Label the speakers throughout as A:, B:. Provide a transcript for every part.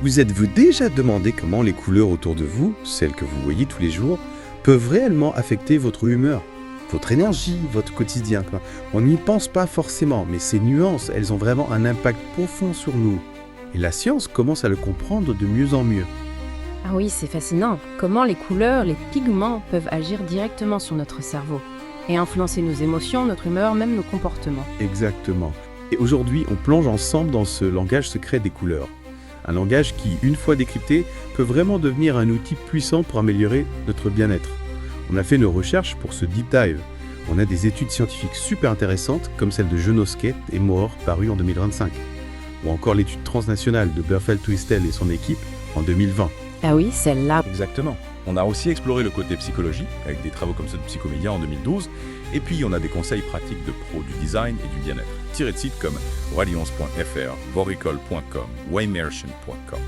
A: Vous êtes-vous déjà demandé comment les couleurs autour de vous, celles que vous voyez tous les jours, peuvent réellement affecter votre humeur, votre énergie, votre quotidien, quoi. On n'y pense pas forcément, mais ces nuances, elles ont vraiment un impact profond sur nous. Et la science commence à le comprendre de mieux en mieux.
B: Ah oui, c'est fascinant. Comment les couleurs, les pigments peuvent agir directement sur notre cerveau et influencer nos émotions, notre humeur, même nos comportements.
A: Exactement. Et aujourd'hui, on plonge ensemble dans ce langage secret des couleurs. Un langage qui, une fois décrypté, peut vraiment devenir un outil puissant pour améliorer notre bien-être. On a fait nos recherches pour ce deep dive. On a des études scientifiques super intéressantes, comme celle de Genosket et Moore, parue en 2025. Ou encore l'étude transnationale de Burfeld-Twistel et son équipe en 2020.
B: Ah oui, celle-là.
C: Exactement. On a aussi exploré le côté psychologie, avec des travaux comme ceux de Psychomédia en 2012, et puis on a des conseils pratiques de pros du design et du bien-être, tirés de sites comme radiance.fr, voricol.com, waymerchant.com.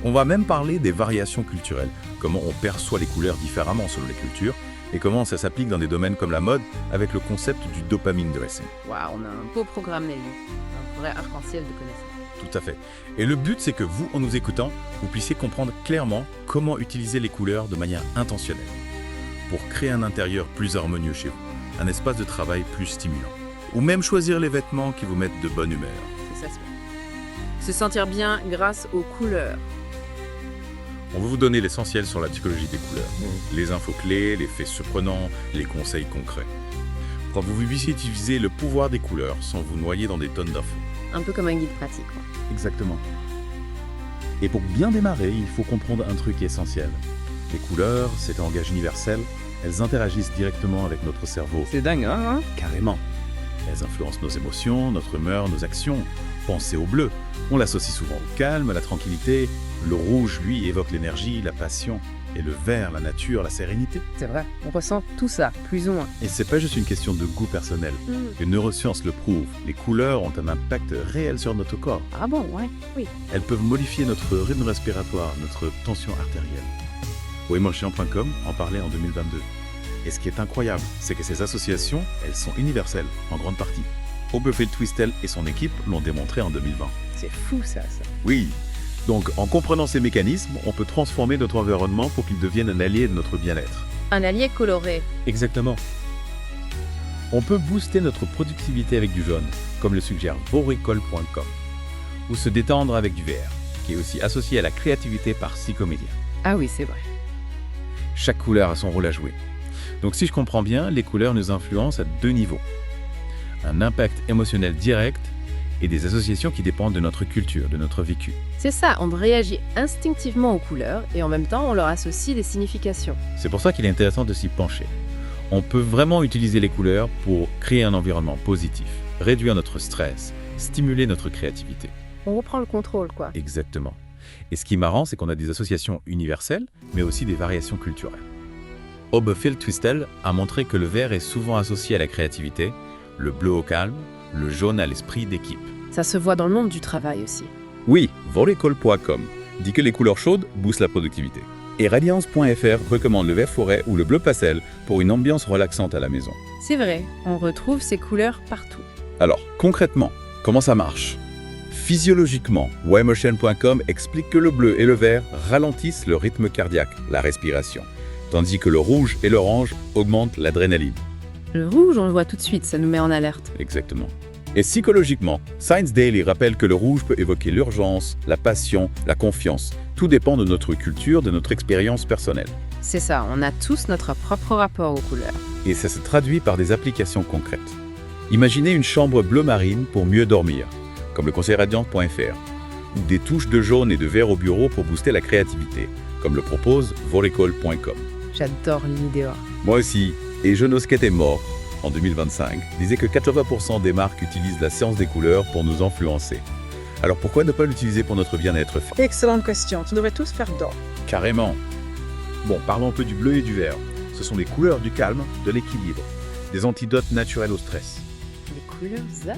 C: On va même parler des variations culturelles, comment on perçoit les couleurs différemment selon les cultures, et comment ça s'applique dans des domaines comme la mode, avec le concept du dopamine dressing.
B: Waouh, on a un beau programme, Nelly. Un vrai arc-en-ciel de connaissances.
C: Tout à fait. Et le but, c'est que vous, en nous écoutant, vous puissiez comprendre clairement comment utiliser les couleurs de manière intentionnelle pour créer un intérieur plus harmonieux chez vous, un espace de travail plus stimulant, ou même choisir les vêtements qui vous mettent de bonne humeur.
B: C'est ça, se sentir bien grâce aux couleurs.
C: On veut vous donner l'essentiel sur la psychologie des couleurs, les infos clés, les faits surprenants, les conseils concrets. Pour que vous puissiez utiliser le pouvoir des couleurs sans vous noyer dans des tonnes d'infos.
B: Un peu comme un guide pratique, quoi.
D: Exactement. Et pour bien démarrer, il faut comprendre un truc essentiel. Les couleurs, c'est un langage universel, elles interagissent directement avec notre cerveau.
E: C'est dingue, hein?
D: Carrément. Elles influencent nos émotions, notre humeur, nos actions. Pensez au bleu. On l'associe souvent au calme, à la tranquillité. Le rouge, lui, évoque l'énergie, la passion. Et le vert, la nature, la sérénité.
B: C'est vrai, on ressent tout ça, plus ou moins.
D: Et c'est pas juste une question de goût personnel. Les neurosciences le prouvent. Les couleurs ont un impact réel sur notre corps.
B: Ah bon, ouais, oui.
D: Elles peuvent modifier notre rythme respiratoire, notre tension artérielle. Waymerchant.com en parlait en 2022. Et ce qui est incroyable, c'est que ces associations, elles sont universelles, en grande partie. Burfeld-Twistel et son équipe l'ont démontré en 2020.
B: C'est fou ça.
D: Oui. Donc, en comprenant ces mécanismes, on peut transformer notre environnement pour qu'il devienne un allié de notre bien-être.
B: Un allié coloré.
D: Exactement. On peut booster notre productivité avec du jaune, comme le suggère voricol.com, ou se détendre avec du vert, qui est aussi associé à la créativité par Psychomédia.
B: Ah oui, c'est vrai.
D: Chaque couleur a son rôle à jouer. Donc si je comprends bien, les couleurs nous influencent à deux niveaux. Un impact émotionnel direct et des associations qui dépendent de notre culture, de notre vécu.
B: C'est ça, on réagit instinctivement aux couleurs et en même temps on leur associe des significations.
D: C'est pour ça qu'il est intéressant de s'y pencher. On peut vraiment utiliser les couleurs pour créer un environnement positif, réduire notre stress, stimuler notre créativité.
B: On reprend le contrôle, quoi.
D: Exactement. Et ce qui est marrant, c'est qu'on a des associations universelles, mais aussi des variations culturelles. Burfeld-Twistel a montré que le vert est souvent associé à la créativité, le bleu au calme, le jaune à l'esprit d'équipe.
B: Ça se voit dans le monde du travail aussi.
C: Oui, voricol.com dit que les couleurs chaudes boostent la productivité. Et radiance.fr recommande le vert forêt ou le bleu pastel pour une ambiance relaxante à la maison.
B: C'est vrai, on retrouve ces couleurs partout.
C: Alors, concrètement, comment ça marche ? Physiologiquement, waymerchant.com explique que le bleu et le vert ralentissent le rythme cardiaque, la respiration, tandis que le rouge et l'orange augmentent l'adrénaline.
B: Le rouge, on le voit tout de suite, ça nous met en alerte.
C: Exactement. Et psychologiquement, Science Daily rappelle que le rouge peut évoquer l'urgence, la passion, la confiance. Tout dépend de notre culture, de notre expérience personnelle.
B: C'est ça, on a tous notre propre rapport aux couleurs.
C: Et ça se traduit par des applications concrètes. Imaginez une chambre bleu marine pour mieux dormir, comme le conseil radiance.fr, ou des touches de jaune et de vert au bureau pour booster la créativité, comme le propose voricol.com.
B: J'adore l'idée.
C: Moi aussi. Et Genosket est mort, en 2025, disait que 80% des marques utilisent la science des couleurs pour nous influencer. Alors pourquoi ne pas l'utiliser pour notre bien-être ?
E: Excellente question. Tu devrais tous faire d'or.
C: Carrément.
D: Bon, parlons un peu du bleu et du vert. Ce sont les couleurs du calme, de l'équilibre, des antidotes naturels au stress.
B: Les couleurs zap.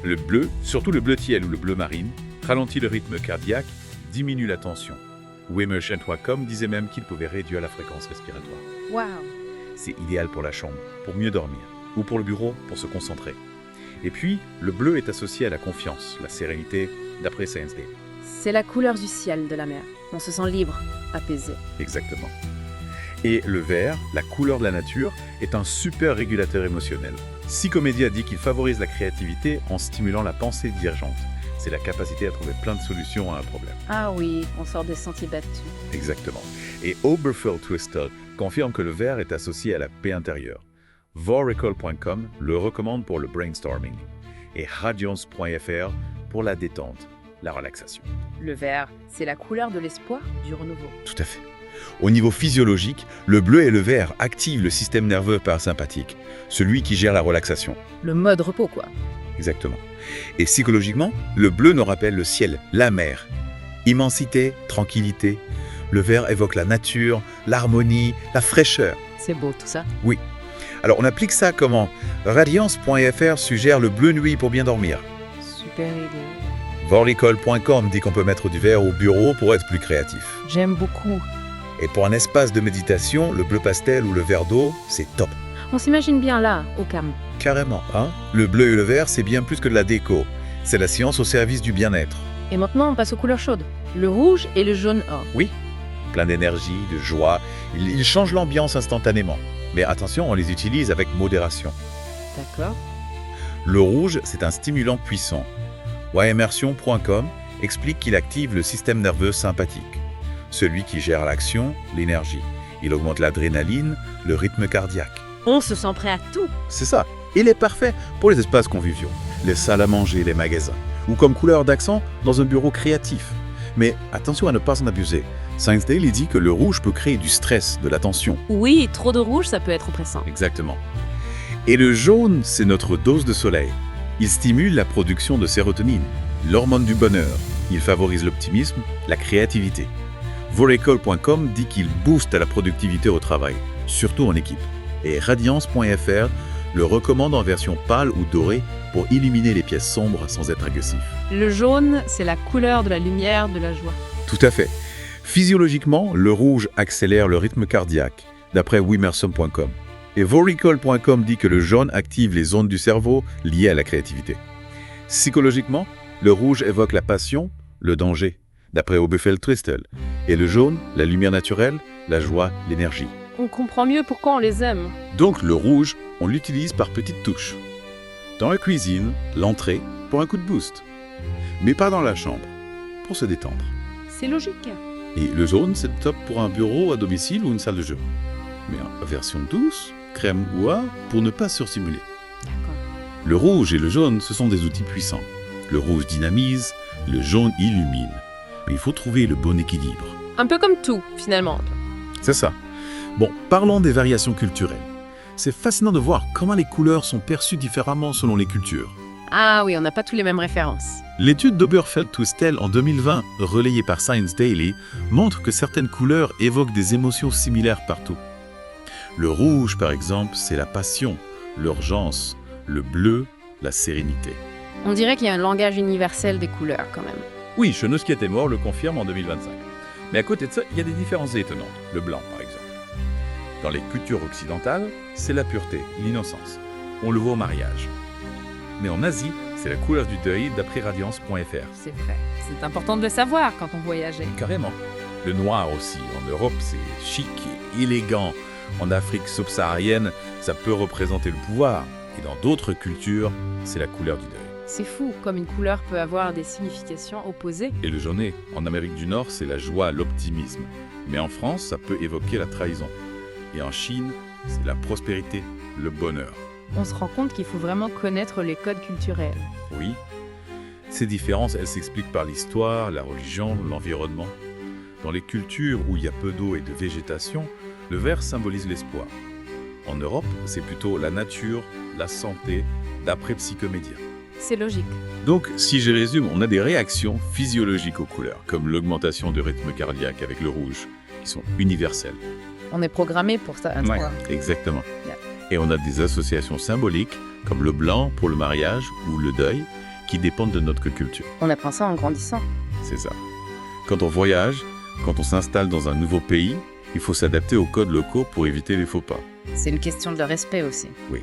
C: Le bleu, surtout le bleu ciel ou le bleu marine, ralentit le rythme cardiaque, diminue la tension. Waymerchant.com disait même qu'il pouvait réduire la fréquence respiratoire.
B: Waouh.
D: C'est idéal pour la chambre, pour mieux dormir, ou pour le bureau, pour se concentrer. Et puis, le bleu est associé à la confiance, la sérénité, d'après Science Day.
B: c'est la couleur du ciel de la mer. On se sent libre, apaisé.
D: Exactement. Et le vert, la couleur de la nature, est un super régulateur émotionnel. Psychomédia dit qu'il favorise la créativité en stimulant la pensée divergente. C'est la capacité à trouver plein de solutions à un problème.
B: Ah oui, on sort des sentiers battus.
D: Exactement. Et Oberfeld Twistel confirme que le vert est associé à la paix intérieure. Voricol.com le recommande pour le brainstorming. Et Radiance.fr pour la détente, la relaxation.
B: Le vert, c'est la couleur de l'espoir, du renouveau.
C: Tout à fait. Au niveau physiologique, le bleu et le vert activent le système nerveux parasympathique, celui qui gère la relaxation.
B: Le mode repos, quoi.
C: Exactement. Et psychologiquement, le bleu nous rappelle le ciel, la mer. Immensité, tranquillité. Le vert évoque la nature, l'harmonie, la fraîcheur.
B: C'est beau tout ça.
C: Oui. Alors on applique ça comment? Radiance.fr suggère le bleu nuit pour bien dormir.
B: Super idée.
C: Voricol.com dit qu'on peut mettre du vert au bureau pour être plus créatif.
B: J'aime beaucoup.
C: Et pour un espace de méditation, le bleu pastel ou le vert d'eau, c'est top.
B: On s'imagine bien là, au calme.
C: Carrément, hein? Le bleu et le vert, c'est bien plus que de la déco. C'est la science au service du bien-être.
B: Et maintenant, on passe aux couleurs chaudes. Le rouge et le jaune or.
C: Oui, plein d'énergie, de joie. Ils changent l'ambiance instantanément. Mais attention, on les utilise avec modération.
B: D'accord.
C: Le rouge, c'est un stimulant puissant. Immersion.com explique qu'il active le système nerveux sympathique, celui qui gère l'action, l'énergie. Il augmente l'adrénaline, le rythme cardiaque.
B: On se sent prêt à tout.
A: C'est ça. Il est parfait pour les espaces conviviaux, les salles à manger, les magasins, ou comme couleur d'accent dans un bureau créatif. Mais attention à ne pas en abuser. Science Daily dit que le rouge peut créer du stress, de la tension.
B: Oui, trop de rouge, ça peut être oppressant.
A: Exactement. Et le jaune, c'est notre dose de soleil. Il stimule la production de sérotonine, l'hormone du bonheur. Il favorise l'optimisme, la créativité. Voricol.com dit qu'il booste la productivité au travail, surtout en équipe. Et Radiance.fr le recommande en version pâle ou dorée pour illuminer les pièces sombres sans être agressif.
B: Le jaune, c'est la couleur de la lumière, de la joie.
A: Tout à fait. Physiologiquement, le rouge accélère le rythme cardiaque, d'après Wimerson.com. Et Voricol.com dit que le jaune active les zones du cerveau liées à la créativité. Psychologiquement, le rouge évoque la passion, le danger, d'après Oberfeld Twistel. Et le jaune, la lumière naturelle, la joie, l'énergie.
B: On comprend mieux pourquoi on les aime.
A: Donc le rouge, on l'utilise par petites touches. Dans la cuisine, l'entrée, pour un coup de boost. Mais pas dans la chambre, pour se détendre.
B: C'est logique.
A: Et le jaune, c'est top pour un bureau à domicile ou une salle de jeu. Mais en version douce, crème ou A, pour ne pas surstimuler.
B: D'accord.
A: Le rouge et le jaune, ce sont des outils puissants. Le rouge dynamise, le jaune illumine. Mais il faut trouver le bon équilibre.
B: Un peu comme tout, finalement.
A: C'est ça. Bon, parlons des variations culturelles. C'est fascinant de voir comment les couleurs sont perçues différemment selon les cultures.
B: Ah oui, on n'a pas tous les mêmes références.
A: L'étude d'Oberfeld Twistel en 2020, relayée par Science Daily, montre que certaines couleurs évoquent des émotions similaires partout. Le rouge, par exemple, c'est la passion, l'urgence. Le bleu, la sérénité.
B: On dirait qu'il y a un langage universel des couleurs, quand même.
C: Oui, Chenus qui était mort le confirme en 2025. Mais à côté de ça, il y a des différences étonnantes. Le blanc, par exemple. Dans les cultures occidentales, c'est la pureté, l'innocence. On le voit au mariage. Mais en Asie, c'est la couleur du deuil d'après Radiance.fr.
B: C'est vrai. C'est important de le savoir quand on voyageait.
C: Carrément. Le noir aussi. En Europe, c'est chic et élégant. En Afrique subsaharienne, ça peut représenter le pouvoir. Et dans d'autres cultures, c'est la couleur du deuil.
B: C'est fou, comme une couleur peut avoir des significations opposées.
C: Et le jaunet, en Amérique du Nord, c'est la joie, l'optimisme. Mais en France, ça peut évoquer la trahison. Et en Chine, c'est la prospérité, le bonheur.
B: On se rend compte qu'il faut vraiment connaître les codes culturels.
C: Oui. Ces différences, elles s'expliquent par l'histoire, la religion, l'environnement. Dans les cultures où il y a peu d'eau et de végétation, le vert symbolise l'espoir. En Europe, c'est plutôt la nature, la santé, d'après Psychomédia.
B: C'est logique.
A: Donc, si je résume, on a des réactions physiologiques aux couleurs, comme l'augmentation du rythme cardiaque avec le rouge, qui sont universelles.
B: On est programmé pour ça.
A: Ouais, exactement.
B: Yeah.
A: Et on a des associations symboliques, comme le blanc pour le mariage ou le deuil, qui dépendent de notre culture.
B: On apprend ça en grandissant.
A: C'est ça. Quand on voyage, quand on s'installe dans un nouveau pays, il faut s'adapter aux codes locaux pour éviter les faux pas.
B: C'est une question de respect aussi.
A: Oui.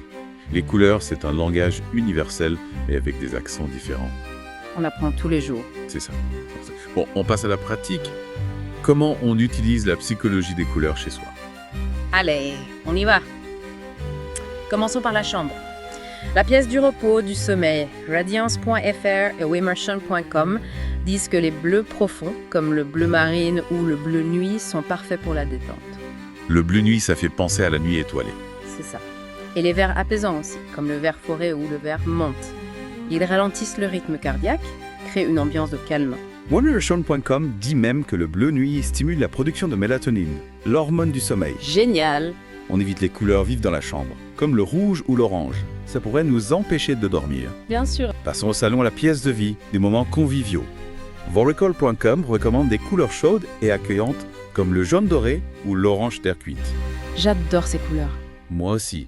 A: Les couleurs, c'est un langage universel, mais avec des accents différents.
B: On apprend tous les jours.
C: C'est ça. Bon, on passe à la pratique. Comment on utilise la psychologie des couleurs chez soi?
B: Allez, on y va. Commençons par la chambre. La pièce du repos, du sommeil, Radiance.fr et Wemerson.com disent que les bleus profonds, comme le bleu marine ou le bleu nuit, sont parfaits pour la détente.
C: Le bleu nuit, ça fait penser à la nuit étoilée.
B: C'est ça. Et les verts apaisants aussi, comme le vert forêt ou le vert menthe. Ils ralentissent le rythme cardiaque, créent une ambiance de calme.
A: Wemerson.com dit même que le bleu nuit stimule la production de mélatonine, l'hormone du sommeil.
B: Génial!
A: On évite les couleurs vives dans la chambre, comme le rouge ou l'orange. Ça pourrait nous empêcher de dormir.
B: Bien sûr.
A: Passons au salon à la pièce de vie, des moments conviviaux. Voricol.com recommande des couleurs chaudes et accueillantes comme le jaune doré ou l'orange terre cuite.
B: J'adore ces couleurs.
A: Moi aussi.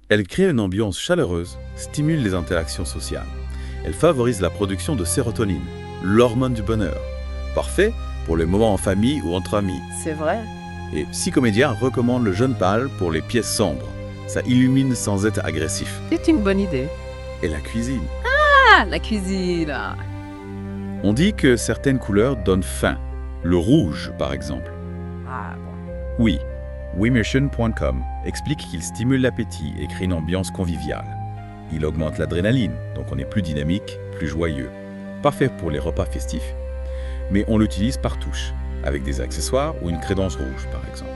A: Elles créent une ambiance chaleureuse, stimulent les interactions sociales. Elles favorisent la production de sérotonine, l'hormone du bonheur. Parfait pour les moments en famille ou entre amis.
B: C'est vrai.
A: Et Psychomédia recommande le jaune pâle pour les pièces sombres. Ça illumine sans être agressif.
B: C'est une bonne idée.
A: Et la cuisine.
B: Ah, la cuisine!
A: On dit que certaines couleurs donnent faim. Le rouge, par exemple.
B: Ah bon.
A: Oui, Wemerson.com explique qu'il stimule l'appétit et crée une ambiance conviviale. Il augmente l'adrénaline, donc on est plus dynamique, plus joyeux. Parfait pour les repas festifs. Mais on l'utilise par touche, avec des accessoires ou une crédence rouge, par exemple.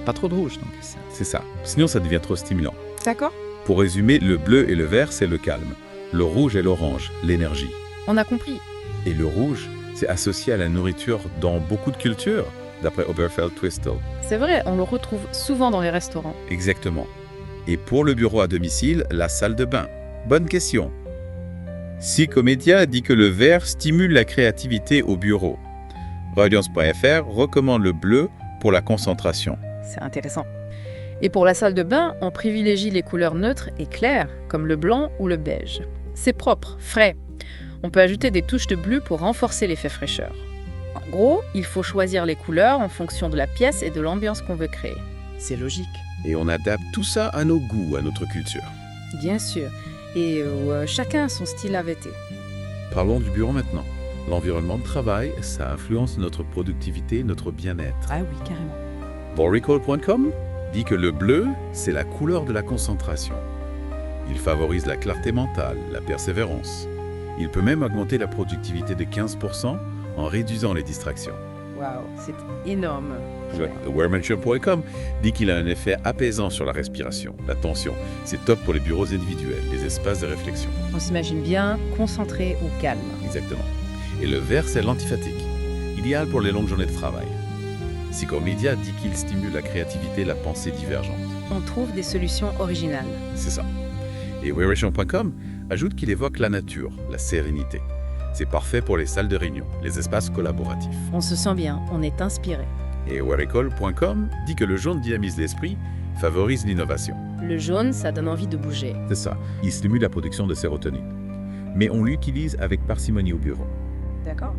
A: Pas trop de rouge, donc. C'est ça. Sinon, ça devient trop stimulant.
B: D'accord.
A: Pour résumer, le bleu et le vert, c'est le calme. Le rouge et l'orange, l'énergie.
B: On a compris.
A: Et le rouge, c'est associé à la nourriture dans beaucoup de cultures, d'après Oberfeld-Twistel.
B: C'est vrai, on le retrouve souvent dans les restaurants.
A: Exactement. Et pour le bureau à domicile, la salle de bain. Bonne question. Psychomédia dit que le vert stimule la créativité au bureau. Radiance.fr recommande le bleu pour la concentration.
B: C'est intéressant. Et pour la salle de bain, on privilégie les couleurs neutres et claires, comme le blanc ou le beige. C'est propre, frais. On peut ajouter des touches de bleu pour renforcer l'effet fraîcheur. En gros, il faut choisir les couleurs en fonction de la pièce et de l'ambiance qu'on veut créer. C'est logique.
A: Et on adapte tout ça à nos goûts, à notre culture.
B: Bien sûr. Et chacun a son style à vêter.
A: Parlons du bureau maintenant. L'environnement de travail, ça influence notre productivité, notre bien-être.
B: Ah oui, carrément.
A: Voricol.com dit que le bleu, c'est la couleur de la concentration. Il favorise la clarté mentale, la persévérance. Il peut même augmenter la productivité de 15% en réduisant les distractions.
B: Waouh, c'est énorme.
A: Wemerson.com dit qu'il a un effet apaisant sur la respiration, la tension. C'est top pour les bureaux individuels, les espaces de réflexion.
B: On s'imagine bien concentré ou calme.
A: Exactement. Et le vert, c'est l'antiphatique, idéal pour les longues journées de travail. Psychomédia dit qu'il stimule la créativité et la pensée divergente.
B: On trouve des solutions originales.
A: C'est ça. Et Wemerson.com ajoute qu'il évoque la nature, la sérénité. C'est parfait pour les salles de réunion, les espaces collaboratifs.
B: On se sent bien, on est inspiré.
A: Et Wemerson.com dit que le jaune dynamise l'esprit, favorise l'innovation.
B: Le jaune, ça donne envie de bouger.
A: C'est ça. Il stimule la production de sérotonine. Mais on l'utilise avec parcimonie au bureau.
B: D'accord.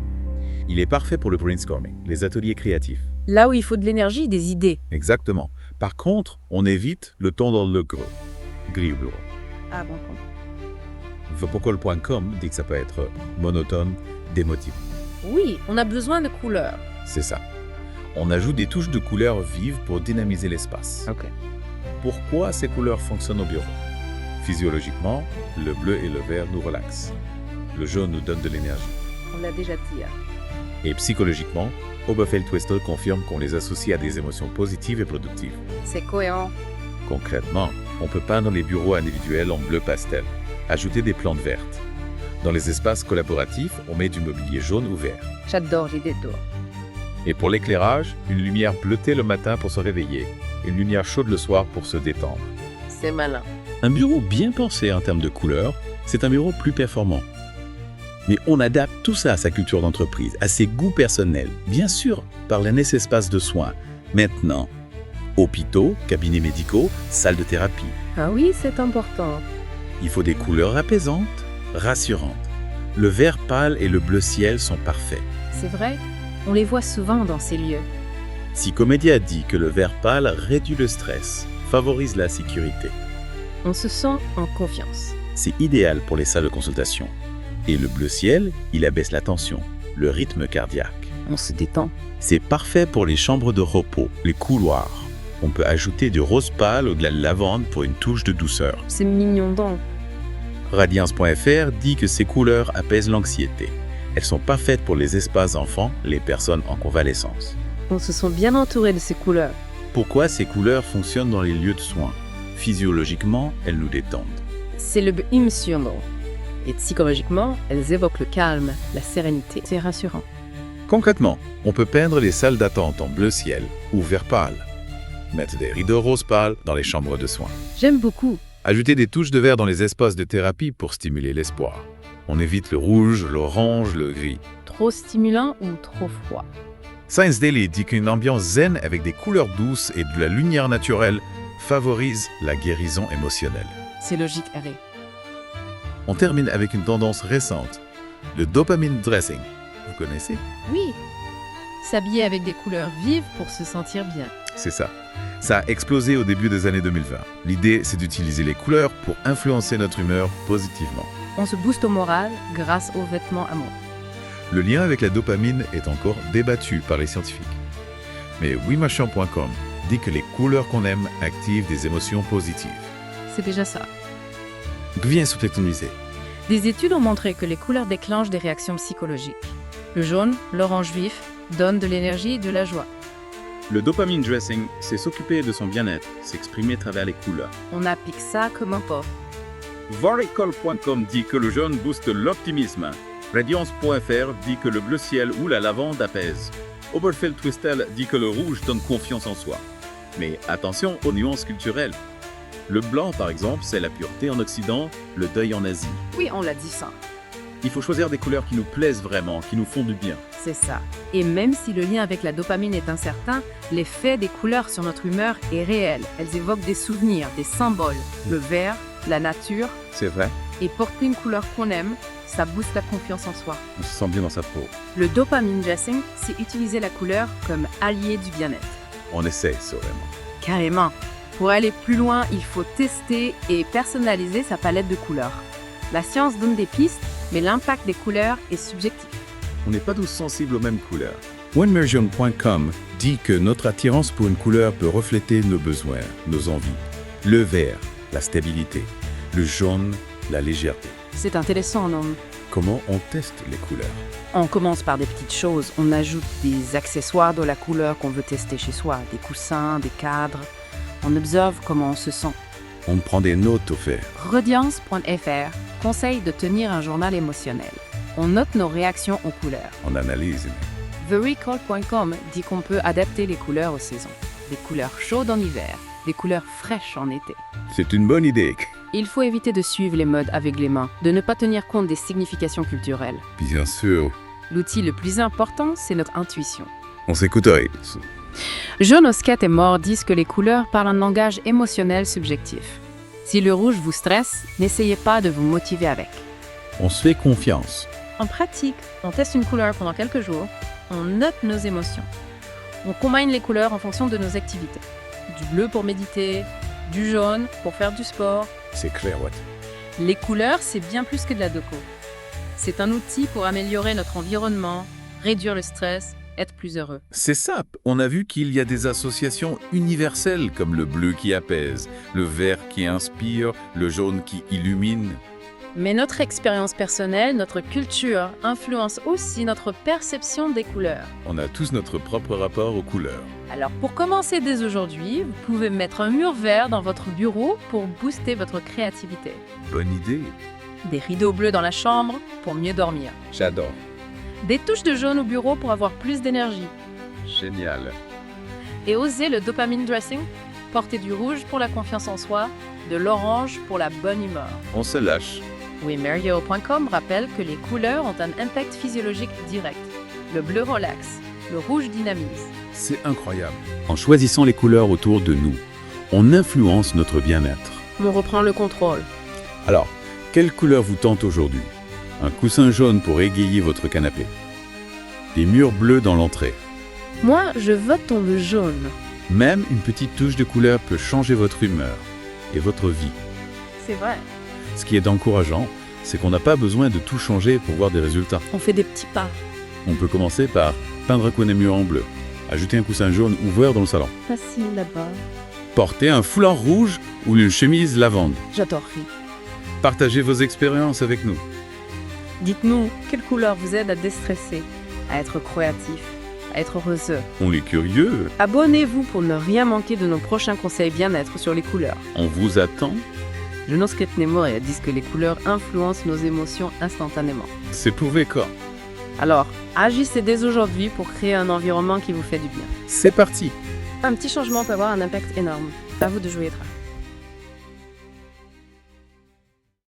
A: Il est parfait pour le brainstorming, les ateliers créatifs.
B: Là où il faut de l'énergie, des idées.
A: Exactement. Par contre, on évite le ton dans le gris au bureau.
B: Ah bon.
A: Vopocol.com dit que ça peut être monotone, démotivé.
B: Oui, on a besoin de couleurs.
A: C'est ça. On ajoute des touches de couleurs vives pour dynamiser l'espace.
B: Ok.
A: Pourquoi ces couleurs fonctionnent au bureau? Physiologiquement, le bleu et le vert nous relaxent. Le jaune nous donne de l'énergie.
B: On l'a déjà dit.
A: Et psychologiquement, Oberfeld-Twistel confirme qu'on les associe à des émotions positives et productives.
B: C'est cohérent.
A: Concrètement, on peut peindre les bureaux individuels en bleu pastel, ajouter des plantes vertes. Dans les espaces collaboratifs, on met du mobilier jaune ou vert.
B: J'adore l'idée d'eau.
A: Et pour l'éclairage, une lumière bleutée le matin pour se réveiller, et une lumière chaude le soir pour se détendre.
B: C'est malin.
A: Un bureau bien pensé en termes de couleurs, c'est un bureau plus performant. Mais on adapte tout ça à sa culture d'entreprise, à ses goûts personnels, bien sûr, par les espaces de soins. Maintenant, hôpitaux, cabinets médicaux, salles de thérapie.
B: Ah oui, c'est important.
A: Il faut des couleurs apaisantes, rassurantes. Le vert pâle et le bleu ciel sont parfaits.
B: C'est vrai, on les voit souvent dans ces lieux.
A: Psychomédia dit que le vert pâle réduit le stress, favorise la sécurité.
B: On se sent en confiance.
A: C'est idéal pour les salles de consultation. Et le bleu ciel, il abaisse la tension, le rythme cardiaque.
B: On se détend.
A: C'est parfait pour les chambres de repos, les couloirs. On peut ajouter du rose pâle ou de la lavande pour une touche de douceur.
B: C'est mignon donc.
A: Radiance.fr dit que ces couleurs apaisent l'anxiété. Elles sont parfaites pour les espaces enfants, les personnes en convalescence.
B: On se sent bien entouré de ces couleurs.
A: Pourquoi ces couleurs fonctionnent dans les lieux de soins? Physiologiquement, elles nous détendent.
B: C'est le émotionnel. Et psychologiquement, elles évoquent le calme, la sérénité. C'est rassurant.
C: Concrètement, on peut peindre les salles d'attente en bleu ciel ou vert pâle. Mettre des rideaux rose pâle dans les chambres de soins.
B: J'aime beaucoup.
C: Ajouter des touches de vert dans les espaces de thérapie pour stimuler l'espoir. On évite le rouge, l'orange, le gris.
B: Trop stimulant ou trop froid.
C: Science Daily dit qu'une ambiance zen avec des couleurs douces et de la lumière naturelle favorise la guérison émotionnelle.
B: C'est logique, Harry.
C: On termine avec une tendance récente, le dopamine dressing. Vous connaissez?
B: Oui. S'habiller avec des couleurs vives pour se sentir bien.
C: C'est ça. Ça a explosé au début des années 2020. L'idée, c'est d'utiliser les couleurs pour influencer notre humeur positivement.
B: On se booste au moral grâce aux vêtements à mode.
C: Le lien avec la dopamine est encore débattu par les scientifiques. Mais wimachan.com dit que les couleurs qu'on aime activent des émotions positives.
B: C'est déjà ça.
A: Viens sous-textoniser.
B: Des études ont montré que les couleurs déclenchent des réactions psychologiques. Le jaune, l'orange vif, donnent de l'énergie et de la joie.
A: Le dopamine dressing, c'est s'occuper de son bien-être, s'exprimer à travers les couleurs.
B: On applique ça comme un pot.
A: Voricol.com dit que le jaune booste l'optimisme. Radiance.fr dit que le bleu ciel ou la lavande apaise. Oberfeld Twistel dit que le rouge donne confiance en soi. Mais attention aux nuances culturelles. Le blanc, par exemple, c'est la pureté en Occident, le deuil en Asie.
B: Oui, on l'a dit ça.
A: Il faut choisir des couleurs qui nous plaisent vraiment, qui nous font du bien.
B: C'est ça. Et même si le lien avec la dopamine est incertain, l'effet des couleurs sur notre humeur est réel. Elles évoquent des souvenirs, des symboles. Le vert, la nature.
A: C'est vrai,
B: Et porter une couleur qu'on aime, ça booste la confiance en soi.
A: on se sent bien dans sa peau.
B: Le dopamine dressing, c'est utiliser la couleur comme allié du bien-être.
C: On essaie ça vraiment.
B: Carrément. Pour aller plus loin, il faut tester et personnaliser sa palette de couleurs. La science donne des pistes, mais l'impact des couleurs est subjectif.
A: On n'est pas tous sensibles aux mêmes couleurs. OneMersion.com dit que notre attirance pour une couleur peut refléter nos besoins, nos envies. Le vert, la stabilité. Le jaune, la légèreté.
B: C'est intéressant, non?
A: Comment on teste les couleurs?
B: On commence par des petites choses. On ajoute des accessoires de la couleur qu'on veut tester chez soi, des coussins, des cadres. On observe comment on se sent.
A: On prend des notes au fait.
B: Radiance.fr conseille de tenir un journal émotionnel. On note nos réactions aux couleurs.
A: On analyse.
B: TheRecall.com dit qu'on peut adapter les couleurs aux saisons. Des couleurs chaudes en hiver, des couleurs fraîches en été.
A: C'est une bonne idée.
B: Il faut éviter de suivre les modes avec les mains, de ne pas tenir compte des significations culturelles.
A: Bien sûr.
B: L'outil le plus important, c'est notre intuition.
A: On s'écouterait.
B: John Osket et Moore disent que les couleurs parlent un langage émotionnel subjectif. Si le rouge vous stresse, n'essayez pas de vous motiver avec.
A: On se fait confiance.
B: En pratique, on teste une couleur pendant quelques jours, on note nos émotions. On combine les couleurs en fonction de nos activités. Du bleu pour méditer, du jaune pour faire du sport.
A: C'est clair, ouais.
B: Les couleurs, c'est bien plus que de la déco. C'est un outil pour améliorer notre environnement, réduire le stress, être plus heureux.
C: C'est ça. On a vu qu'il y a des associations universelles comme le bleu qui apaise, le vert qui inspire, le jaune qui illumine.
B: Mais notre expérience personnelle, notre culture, influence aussi notre perception des couleurs.
C: On a tous notre propre rapport aux couleurs.
B: Alors pour commencer dès aujourd'hui, vous pouvez mettre un mur vert dans votre bureau pour booster votre créativité.
C: Bonne idée.
B: Des rideaux bleus dans la chambre pour mieux dormir.
A: J'adore.
B: Des touches de jaune au bureau pour avoir plus d'énergie.
A: Génial.
B: Et osez le dopamine dressing, porter du rouge pour la confiance en soi, de l'orange pour la bonne humeur.
C: On se lâche.
B: WeMario.com rappelle que les couleurs ont un impact physiologique direct. Le bleu relaxe, le rouge dynamise.
A: C'est incroyable. En choisissant les couleurs autour de nous, on influence notre bien-être.
B: On reprend le contrôle.
A: Alors, quelle couleur vous tente aujourd'hui? Un coussin jaune pour égayer votre canapé. Des murs bleus dans l'entrée.
B: Moi, je vote dans le jaune.
A: Même une petite touche de couleur peut changer votre humeur et votre vie.
B: C'est vrai.
A: Ce qui est encourageant,
D: c'est qu'on n'a pas besoin de tout changer pour voir des résultats.
F: On fait des petits pas.
D: On peut commencer par peindre un coin des murs en bleu, ajouter un coussin jaune ou vert dans le salon,
F: Facile là-bas.
A: Porter un foulard rouge ou une chemise lavande.
F: J'adorerais.
A: Partagez vos expériences avec nous.
F: Dites-nous, quelle couleur vous aide à déstresser, à être créatif, à être heureux.
A: On est curieux,
F: Abonnez-vous pour ne rien manquer de nos prochains conseils bien-être sur les couleurs.
A: on vous attend.
F: Jonas Ketnemore dit que les couleurs influencent nos émotions instantanément.
A: C'est prouvé quoi.
F: Alors, agissez dès aujourd'hui pour créer un environnement qui vous fait du bien.
A: C'est parti.
F: Un petit changement peut avoir un impact énorme. À vous de jouer, Tra.